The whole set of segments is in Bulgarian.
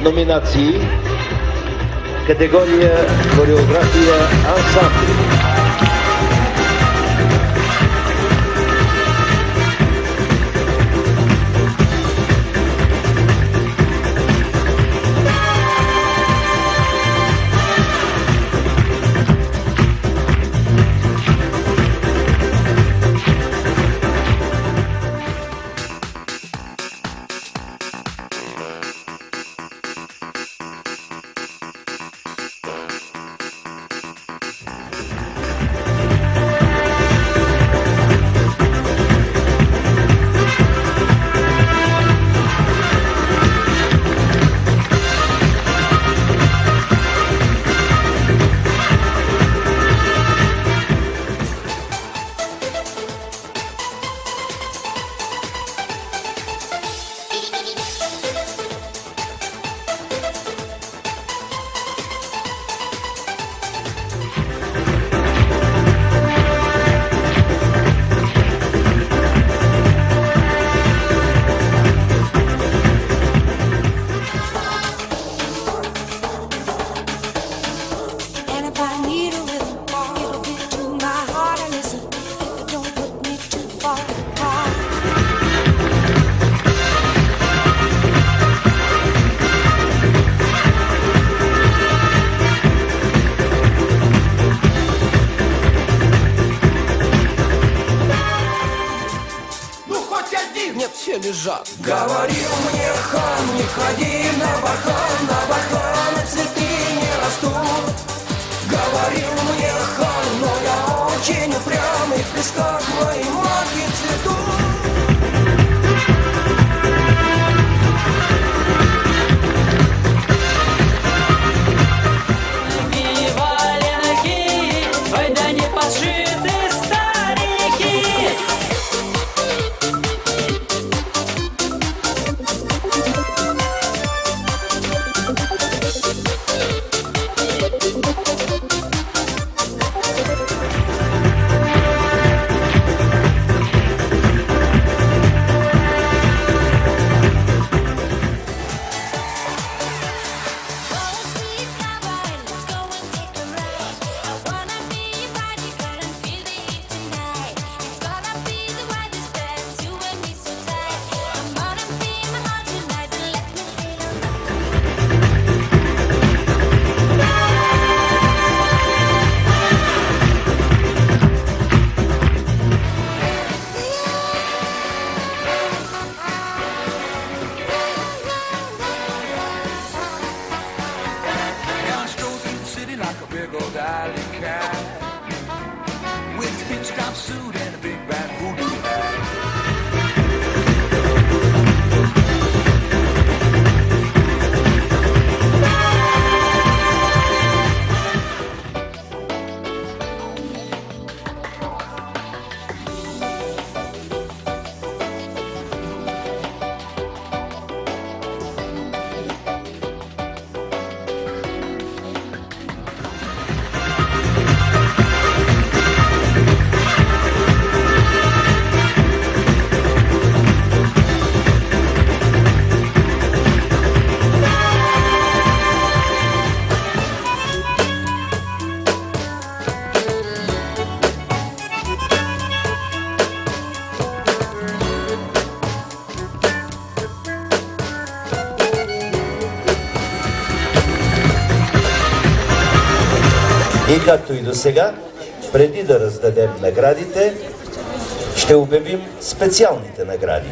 номинации. Категория хореография ансамбли. Лежат. Говорил мне хан, не ходи на барханы цветы не растут. Говорил мне хан, но я очень упрямый, в песках мои маки цветут. И както и до сега, преди да раздадем наградите, ще обявим специалните награди.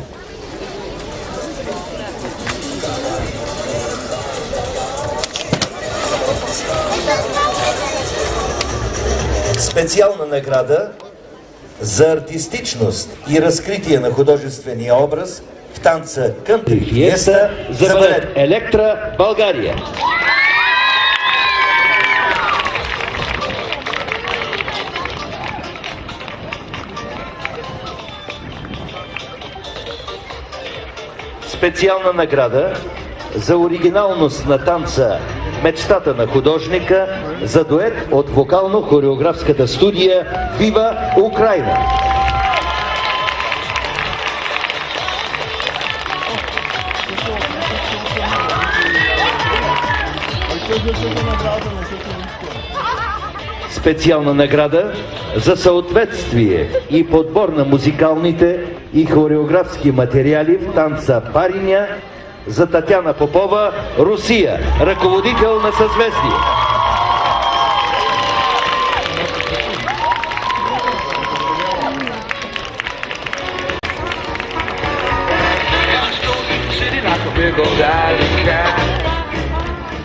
Специална награда за артистичност и разкритие на художествения образ в танца Кънтри Фиеста за балет Електра България. Специална награда за оригиналност на танца Мечтата на художника за дует от вокално-хореографската студия Вива Украйна. Специална награда за съответствие и подбор на музикалните и хореографски материали в танца Париня за Татяна Попова, Русия, ръководител на Съзвездие.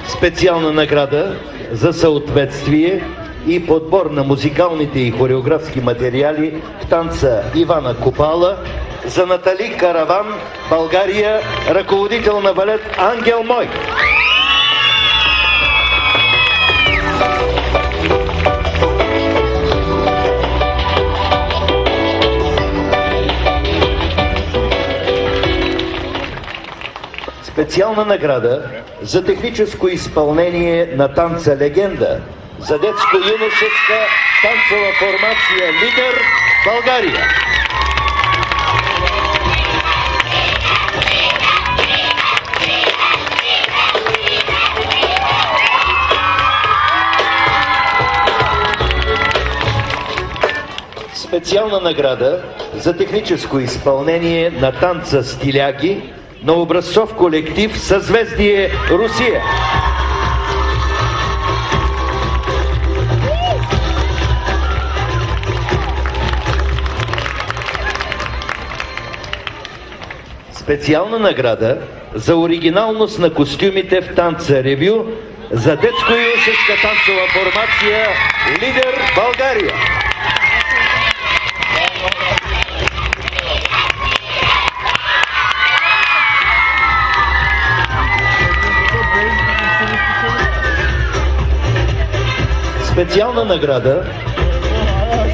Специална награда за съответствие и подбор на музикалните и хореографски материали в танца Ивана Купала за Натали Караван, България, ръководител на балет Ангел мой. Специална награда за техническо изпълнение на танца Легенда за детско-юношеска танцова формация Лидер, България. Специална награда за техническо изпълнение на танца Стиляги на образцов колектив Съзвездие, Русия. Специална награда за оригиналност на костюмите в танца Ревю за детско-юношеска танцова формация Лидер, България. Специална награда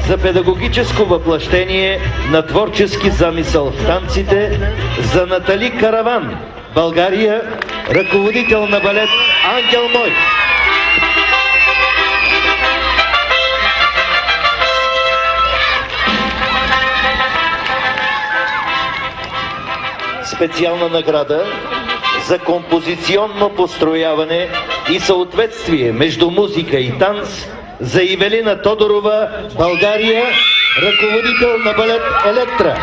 за педагогическо въплъщение на творчески замисъл в танците за Натали Караван, България, ръководител на балет Ангел мой. Специална награда за композиционно построяване и съответствие между музика и танц за Ивелина Тодорова, България, ръководител на балет Електра.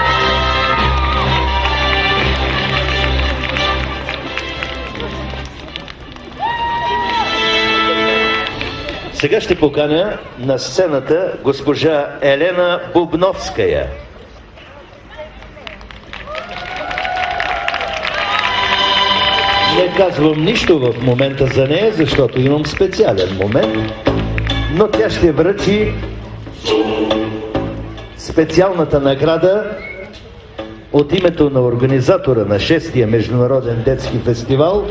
Сега ще поканя на сцената госпожа Елена Бубновская. Не казвам нищо в момента за нея, защото имам специален момент, но тя ще връчи специалната награда от името на организатора на 6-тия Международен детски фестивал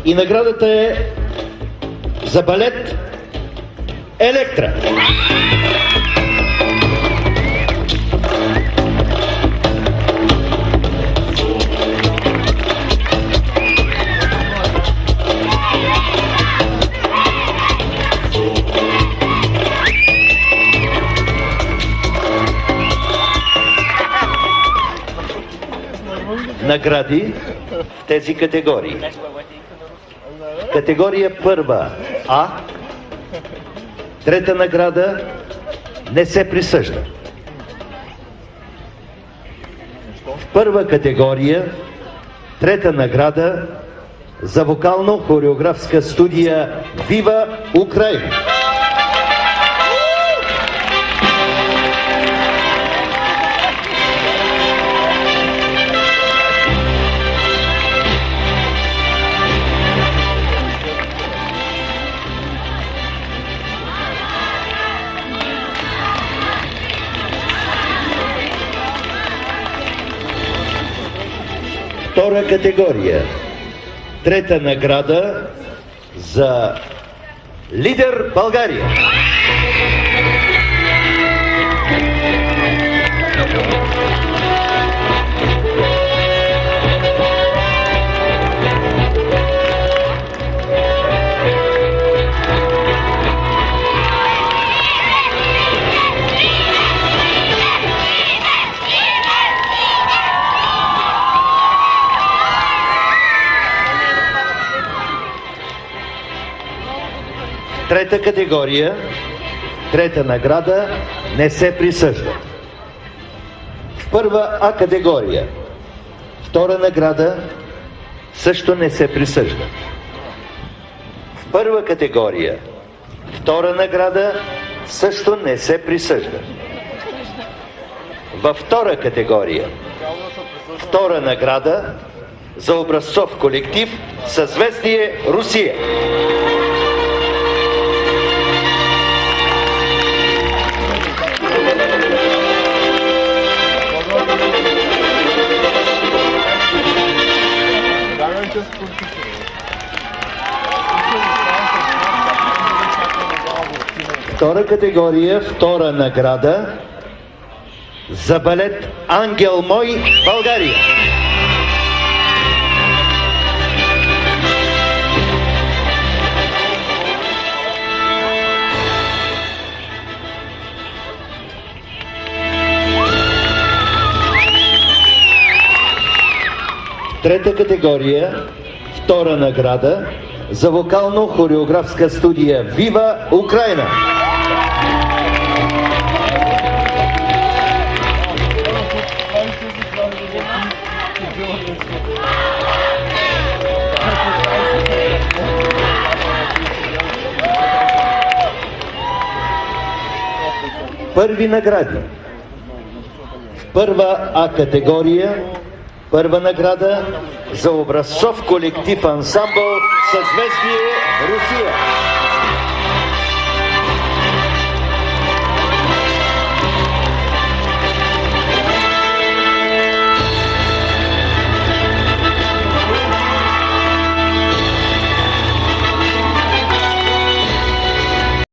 и наградата е за балет Електра. Награди в тези категории. Категория първа А. Трета награда не се присъжда. В първа категория трета награда за вокално-хореографска студия Вива Украина. Втора категория. Трета награда за Лидер, България. Трета категория, трета награда не се присъжда. В първа А категория, втора награда също не се присъжда. В първа категория, втора награда също не се присъжда. Във втора категория, втора награда за образцов колектив Съзвездие Русия. Втора категория, втора награда за балет Ангел мой, България. Трета категория, втора награда за вокално-хореографска студия Вива Украина. Първи награди. В първа А категория, първа награда за образцов колектив ансамбъл Съзвездие Русия.